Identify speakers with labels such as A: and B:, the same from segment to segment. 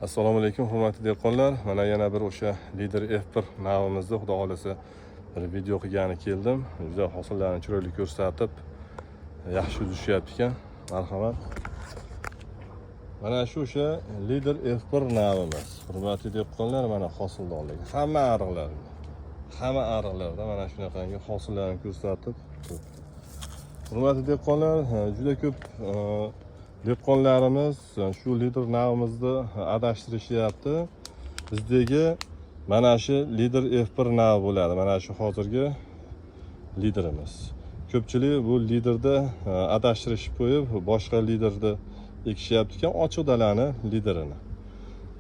A: Assalomu alaykum hurmatli dehqonlar. Mana yana bir o'sha lider F1 navimizda xudo xolasa bir video qilgani keldim. Juda hosillarni chiroyli ko'rsatib, yaxshi uzishyapti ekan. Marhamat. Mana shu o'sha lider F1 navimiz. Hurmatli dehqonlar, mana hosildorligi hamma ariqlarda mana shunaqangi hosillarni ko'rsatib. Hurmatli dehqonlar, juda ko'p dehqonlarimiz shu lider navimizni adashtirishyapti. Bizdagi mana shu lider F1 navi bo'ladi. Mana shu hozirgi liderimiz. Ko'pchilik bu liderda adashtirishib qo'yib, boshqa liderni ekishyapti ekan, ochiq dalani liderini.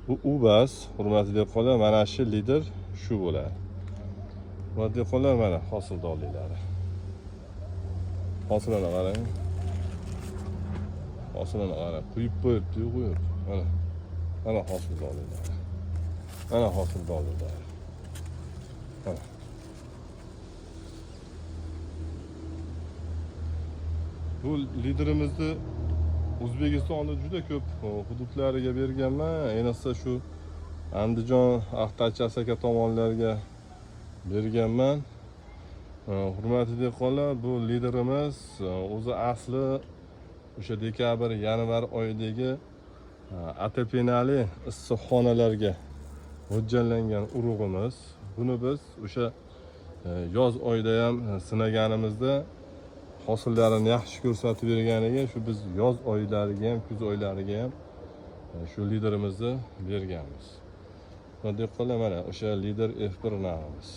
A: Bu bas, hurmatli dehqonlar, mana shu lider shu bo'ladi. Hurmatli dehqonlar, mana hosildorliklari. Hosillarni qarang. Hosillarni qarang, quyib qo'yibdi, qo'yib. Mana hosildorliklari. Mana hosildorliklari. Mana. Bu liderimizni O'zbekistonda juda ko'p hududlariga berganman. Ayniqsa shu Andijon, Aqtachi aka tomonlarga berganman. Hurmatli dehqonlar, bu liderimiz o'zi asli o'sha dekabr, yanvar oyidagi atapenali issiqxonalarga mo'ljallangan urug'imiz. Buni biz o'sha yoz oyida ham sinaganimizda hosillarini yaxshi ko'rsatib berganiga, shu biz yoz oylariga ham, kuz oylariga ham shu liderimizni berganmiz. Dehqonlar, mana o'sha lider F1 navimiz.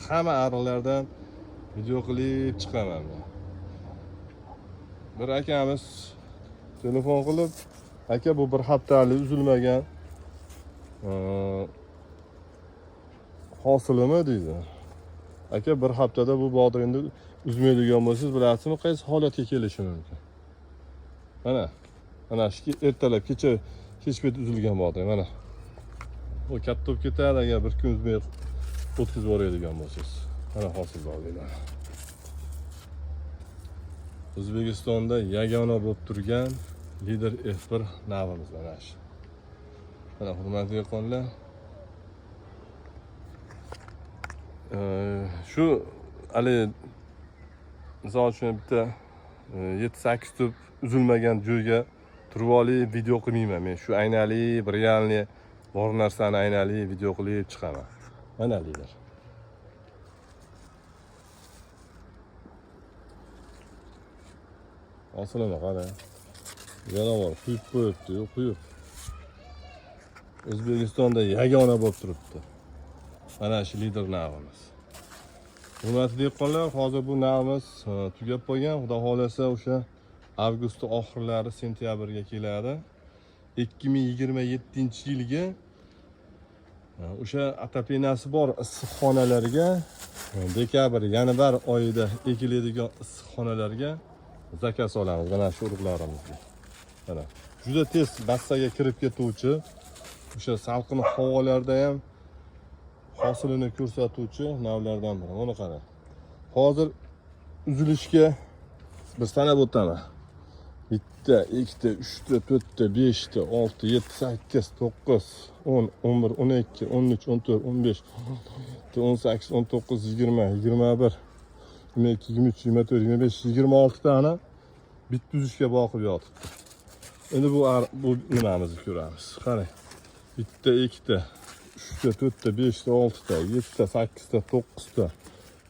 A: Hamma ariqlardan video qilib chiqaman men. Bir akamiz telefon qilib, aka bu bir haftalik uzilmagan hosilimi deydi. Aka bir haftada bu bog'da endi uzmaydigan bo'lsangiz, bilasizmi qaysi holatga kelishi mumkin? Mana shu ertalab kecha kechpet uzilgan bog'da mana. O katta bo'lib ketadi agar bir kun uzmay o'tkazib yuboradigan bo'lsangiz. Mana hosildorliklar. O'zbekistonda yagona bo'lib turgan lider F1 navimiz mana shu. Mana hurmatli dehqonlar, shu hali misol uchun bitta 7-8 tup uzilmagan joyga turib olib video qilmayman men. Shu aynali, bir realni bor narsani aynali video qilib chiqaman. Mana lider. Hosilini qarang. Yana bor, quyib qo'yibdi, quyib. O'zbekistonda yagona bo'lib turibdi. Mana shu lider navimiz. Hurmatli dehqonlar, hozir bu navimiz tugab qolgan. Xudo xolasa o'sha avgust oxirlari, sentyabrga keladi. 2027-yilga o'sha atapenasi bor issiqxonalarga, dekabr, yanvar oyida ekiladigan issiqxonalarga zakaz olamiz mana shu urug'larimizni. Mana juda tez bassaga kirib ketuvchi, o'sha salqin havolarda ham hosilini ko'rsatuvchi navlardan biri. Mana qarang. Hozir uzilishga bir sanab o'taman. 1 ta, 2 ta, 3 ta, 4 ta, 5 ta, 6, 7, 8, 9, 10, 11, 12, 13, 14, 15, 18, 19, 20, 21, 22, 23, 24, 25, 26 tane bitta uzishga boqib yotibdi. Endi bu nimamizni ko'ramiz. Qarang. 1 ta, 2 ta, 3 ta, 4 ta, 5 ta, 6 ta, 7 ta, 8 ta, 9 ta,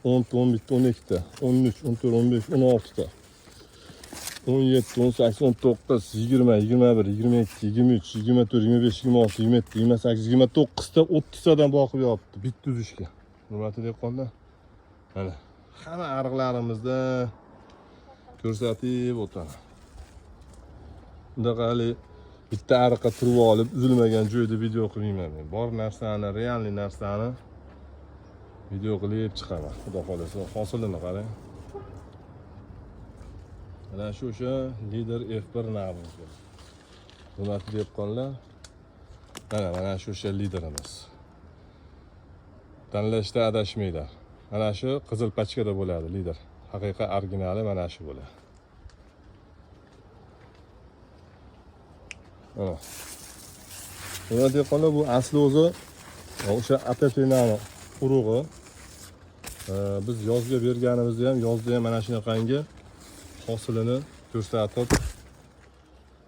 A: 10 ta, 11 ta, 12 ta, 13, 14, 15, 16 ta, 17, 18, 19, 20, 21, 22, 23, 24, 25, 26, 27, 28, 29 ta, 30 tadan boqib yotibdi bitta uzishga. Hurmatli dehqonlar, mana hamma ariqlarimizda ko'rsatib o'taman. Bundaqa hali bitta ariqqa turib olib uzilmagan joyda video qilmayman men. Bor narsani, realni narsani video qilib chiqaman. Xudo xolasa, hosilini qarang. Mana shu o'sha lider F1 navimiz. Hurmatli dehqonlar, mana shu o'sha liderimiz. Tanlashda adashmaylar. Mana shu qizil pachkada bo'ladi lider. Haqiqiy originali mana shu bo'ladi. Buni dehqonlar bu asli o'zi o'sha atapinani urug'i. Biz yozga berganimizda ham yozda ham mana shunaqangi hosilini ko'rsatib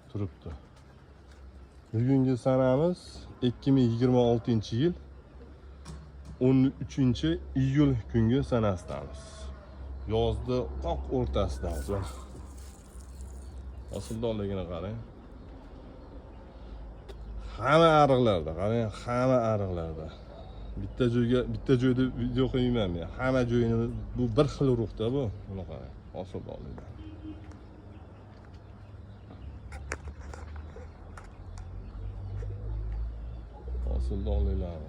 A: turibdi. Bugungi sanamiz 2026-yil 13-iyul kungi sanasidamiz. Yozda qoq o'rtasidamiz. Hosildorligini qarang. Hamma ariqlarda, qarang, hamma ariqlarda. Bitta joyda video qo'ymayman men. Hamma joyini bu bir xil urug'da bu. Buni qarang, hosildorliklar. Hosildorliklar.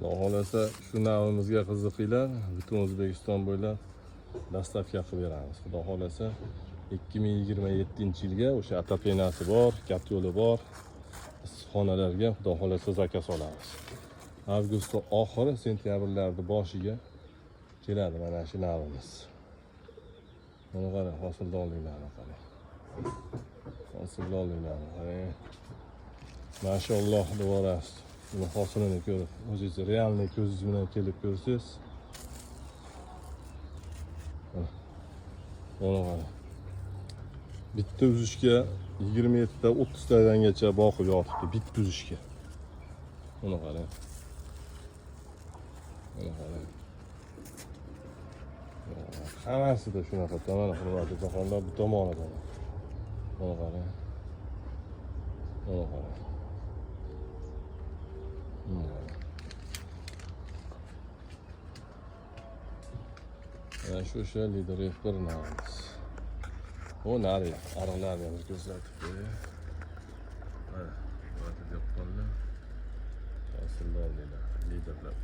A: Xudo xolasa shu navimizga qiziqinglar, butun O'zbekiston bo'ylab dastavka qilib beramiz. Xudo xolasa 2027-yilga o'sha atapenasi bor, kat yo'li bor issiqxonalarga xudo xolasa zakaz olamiz. Avgust oxiri, sentyabrlarning boshiga keladi mana shu navimiz. Mana qarang, hosildorliklarni qarang. Hosildorliklarni qarang. Mashalloh devorasiz. Buni hosilini ko'rib, o'zingiz realniy ko'zingiz bilan kelib ko'rsangiz. Mana qarang. Bitta uzishga 27 ta 30 tadangacha boqib yotibdi, bitta uzishga. Mana qarang. Mana qarang. Hammasida shunaqa tomon, hurmatli do'konlar, bu tomonida. Mana qarang. Mana qarang. Shu lider F1 navimiz. O nari, ariqlarni ham ko'rsatib qo'yay. Mana, bu deb qoldi. Hosildorliklar, liderlar.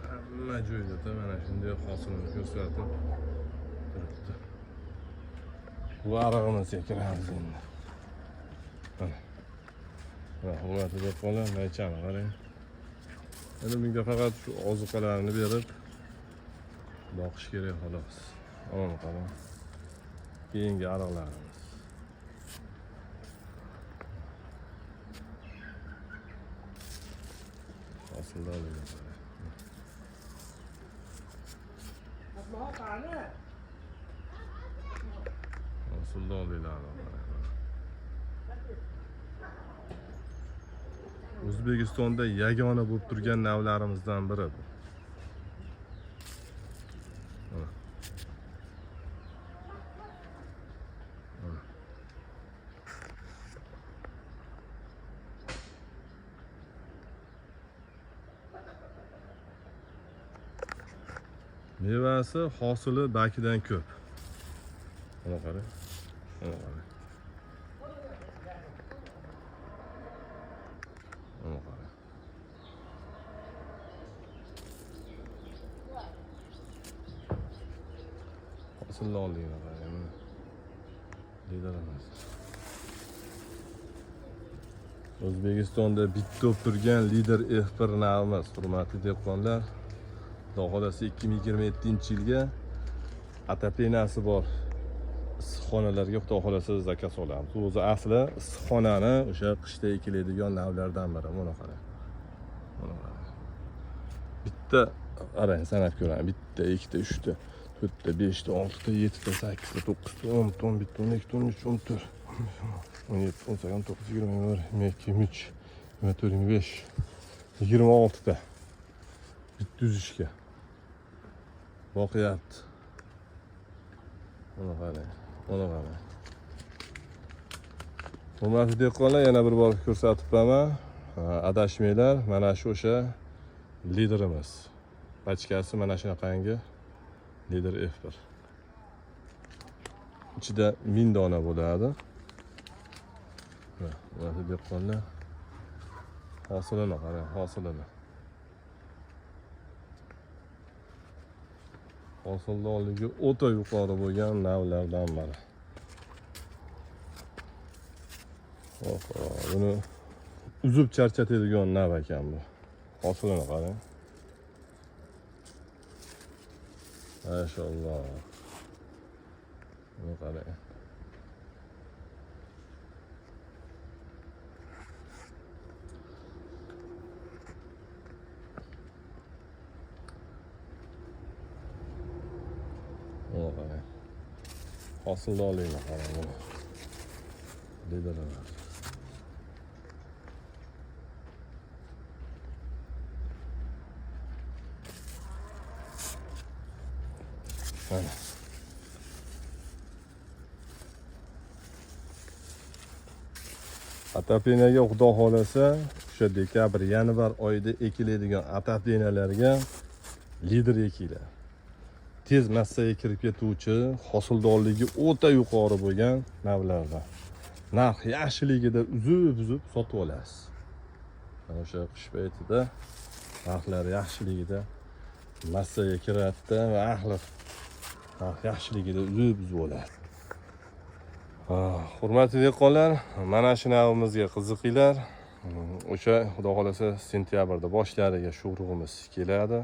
A: Hamma joyda mana shunday hosilni ko'rsatib turibdi. Bu arig'imizga kiramiz endi. Mana. Hurmatli do'stlar, maychani qarang. Endi bunga faqat shu ozuqalarni berib boqish kerak xolos. Mana qarang. Keyingi ariqlarimiz. Hosildorliklar. Hosildorliklar. O'zbekistonda yagona bo'lib turgan navlarimizdan biri bu. Mevasi, hosili bakidan ko'p. Mana qarang. Mana qarang. Mana qarang. Hosildorlikni qarang. Liderimiz. O'zbekistonda bitta turgan lider F1 navimiz, hurmatli dehqonlar. Xudo xolasa 2027-yilga atapenasi bor issiqxonalarga xudo xolasa zakaz olamiz. O'zi asli issiqxonani o'sha qishda ekiladigan navlardan biri. Mana qarang. Mana qarang. Bitta qarang, sanab ko'ramiz. Bitta, ikkita, uchta, to'rtta, beshta, oltita, yettita, sakkizta, to'qqizta, 10, 11, 12, 13, 14, 17, 18, 19, 20, 22, 23, 24, 25, 26 ta. Bitta uzishga boqyapti. Mana qarang, mana qarang. Hurmatli dehqonlar, yana bir bor ko'rsatib qo'yaman. Adashmanglar, mana shu o'sha liderimiz. Pachkasi mana shunaqangi lider F1. Ichida 1000 dona bo'ladi. Hurmatli dehqonlar, hosilini qarang, hosilini. hosildorligi o'ta yuqori bo'lgan navlardan biri. Buni uzib charchatadigan nav ekan bu. Hosilini qarang. Maşallah. Buni qarang. Buni qarang. Hosildorligini qarang buni. Lideralar. Mana. Atapinaga xudo xolasa, o'sha dekabr, yanvar oyida ekiladigan atapinalarga lider ekinglar. Tez massaga kirib ketuvchi, hosildorligi o'ta yuqori bo'lgan navlardan. Narx yaxshiligida uzib sotib olasiz. Mana o'sha qish paytida narxlar yaxshiligida massaga kiradi va axir narx yaxshiligida uzib oladi. Hurmatli dehqonlar, mana shu navimizga qiziqinglar. O'sha xudo xolasa sentyabrda boshlariga shu urug'imiz keladi.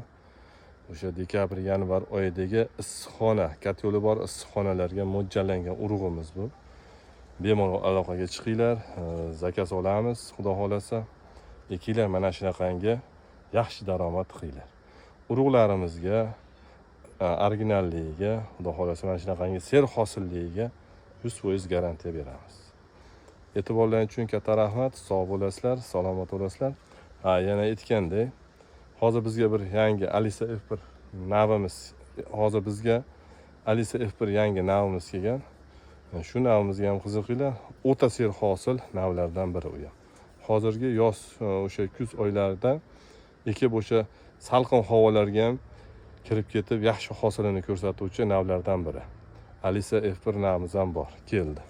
A: O'sha dekabr, yanvar oyidagi issiqxona, katyoli bor issiqxonalarga mo'ljallangan urug'imiz bu. Bemalol aloqaga chiqinglar, zakaz olamiz, xudo xolasa. Ekinglar, mana shunaqangi yaxshi daromad qilinglar. Urug'larimizga originalligiga, xudo xolasa mana shunaqangi ser hosilligiga 100% garantiya beramiz. E'tiborlaringiz uchun katta rahmat. Sog' bo'lasizlar, salomat bo'lasizlar. Yana aytgandek, hozir bizga bir yangi Alisa F1 navimiz, yangi navimiz kelgan. Shu navimizga ham qiziqinglar. O'ta ser hosil navlardan biri u. Hozirgi yoz, o'sha kuz oylarida ekib o'sha salqin havolarga ham kirib ketib yaxshi hosilini ko'rsatuvchi navlardan biri. Alisa F1 navimiz ham bor, keldi.